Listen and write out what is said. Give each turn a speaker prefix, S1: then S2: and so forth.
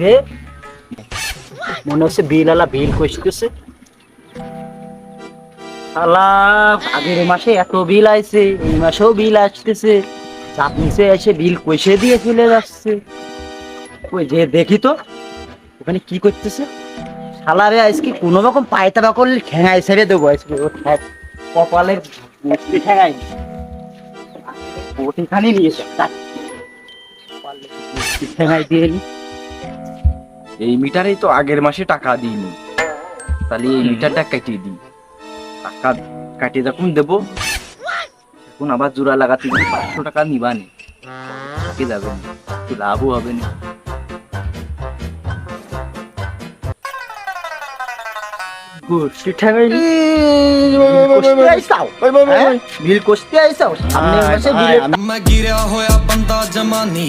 S1: রে, মনে হচ্ছে বিল বিল কষতেছে। শালা আগের মাসে এত বিল আইছে, এই মাসেও বিল আসতেছে। চাপ নিচে এসে বিল কষে দিয়ে চলে যাচ্ছে। ওই যে দেখি তো ওখানে কি করতেছে। শালারে আজকে কোনো রকম পায়তারা করলে ঠেঙাই ছেড়ে দেবো আজকে। ওর কপালের মুক্তি ঠেঙাই ওখানে নিয়েছে, ঠেঙাই দিয়ে নি।
S2: এই মিটারেই তো আগের মাসে টাকা দিইনি, তাহলে এই মিটারটা কাটিয়ে দিই। টাকা কাটিয়ে যখন দেবো এখন আবার জোড়া লাগাতে 500 টাকা নিবানি যাবে না, একটু লাভও হবে না।
S1: গোষ্ঠী ঠেঙাই বিল কষতে আইসাও সামনের মাসে বিলের
S3: मैं गिरा होया बंदा जमानी